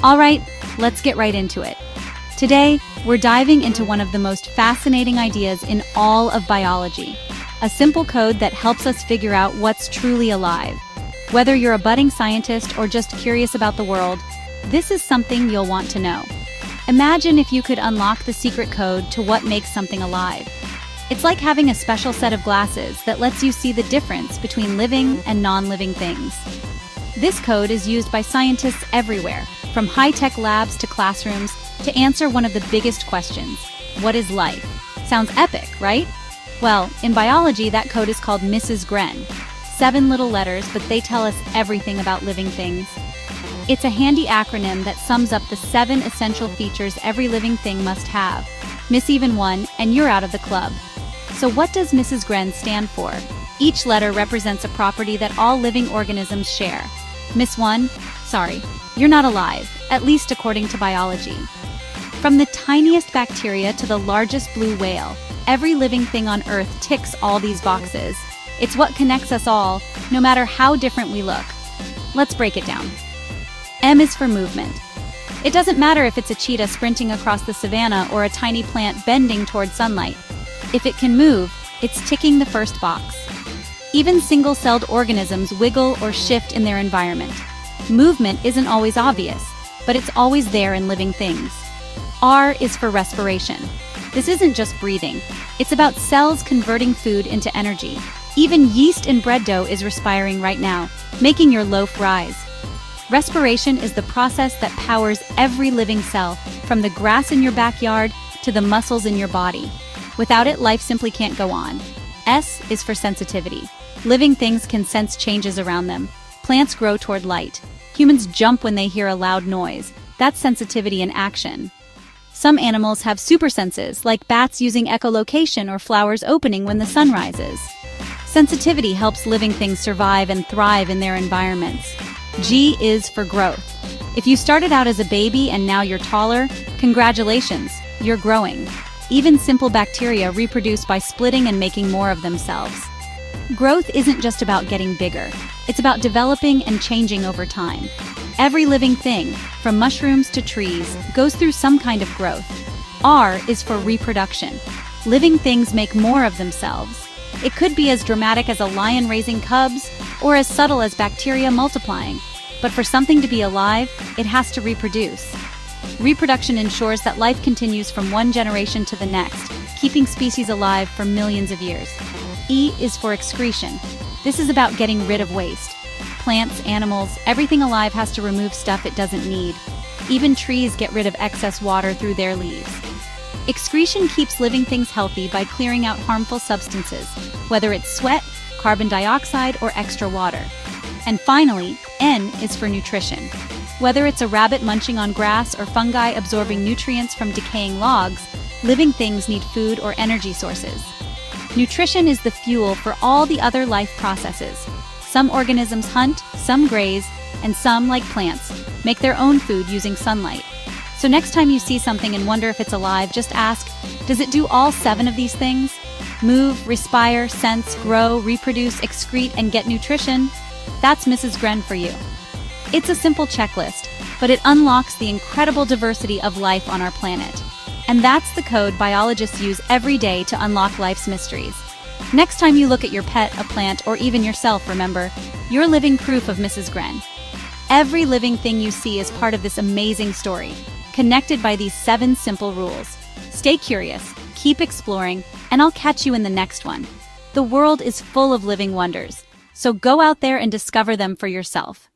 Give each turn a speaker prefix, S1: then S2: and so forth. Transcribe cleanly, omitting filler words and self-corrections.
S1: Alright, let's get right into it. Today, we're diving into one of the most fascinating ideas in all of biology. A simple code that helps us figure out what's truly alive. Whether you're a budding scientist or just curious about the world, this is something you'll want to know. Imagine if you could unlock the secret code to what makes something alive. It's like having a special set of glasses that lets you see the difference between living and non-living things. This code is used by scientists everywhere, from high-tech labs to classrooms, to answer one of the biggest questions: what is life? Sounds epic, right? Well, in biology, that code is called Mrs. GREN. 7 little letters, but they tell us everything about living things. It's a handy acronym that sums up the 7 essential features every living thing must have. Miss even one, and you're out of the club. So what does Mrs. GREN stand for? Each letter represents a property that all living organisms share. Miss one? Sorry, you're not alive, at least according to biology. From the tiniest bacteria to the largest blue whale, every living thing on Earth ticks all these boxes. It's what connects us all, no matter how different we look. Let's break it down. M is for movement. It doesn't matter if it's a cheetah sprinting across the savannah or a tiny plant bending toward sunlight. If it can move, it's ticking the first box. Even single-celled organisms wiggle or shift in their environment. Movement isn't always obvious, but it's always there in living things. R is for respiration. This isn't just breathing. It's about cells converting food into energy. Even yeast in bread dough is respiring right now, making your loaf rise. Respiration is the process that powers every living cell, from the grass in your backyard to the muscles in your body. Without it, life simply can't go on. S is for sensitivity. Living things can sense changes around them. Plants grow toward light. Humans jump when they hear a loud noise. That's sensitivity in action. Some animals have super senses, like bats using echolocation or flowers opening when the sun rises. Sensitivity helps living things survive and thrive in their environments. G is for growth. If you started out as a baby and now you're taller, congratulations, you're growing. Even simple bacteria reproduce by splitting and making more of themselves. Growth isn't just about getting bigger. It's about developing and changing over time. Every living thing, from mushrooms to trees, goes through some kind of growth. R is for reproduction. Living things make more of themselves. It could be as dramatic as a lion raising cubs, or as subtle as bacteria multiplying. But for something to be alive, it has to reproduce. Reproduction ensures that life continues from one generation to the next, keeping species alive for millions of years. E is for excretion. This is about getting rid of waste. Plants, animals, everything alive has to remove stuff it doesn't need. Even trees get rid of excess water through their leaves. Excretion keeps living things healthy by clearing out harmful substances, whether it's sweat, carbon dioxide, or extra water. And finally, N is for nutrition. Whether it's a rabbit munching on grass or fungi absorbing nutrients from decaying logs, living things need food or energy sources. Nutrition is the fuel for all the other life processes. Some organisms hunt, some graze, and some, like plants, make their own food using sunlight. So next time you see something and wonder if it's alive, just ask, does it do all 7 of these things? Move, respire, sense, grow, reproduce, excrete, and get nutrition? That's Mrs. GREN for you. It's a simple checklist, but it unlocks the incredible diversity of life on our planet. And that's the code biologists use every day to unlock life's mysteries. Next time you look at your pet, a plant, or even yourself, remember, you're living proof of Mrs. GREN. Every living thing you see is part of this amazing story, connected by these 7 simple rules. Stay curious, keep exploring, and I'll catch you in the next one. The world is full of living wonders, so go out there and discover them for yourself.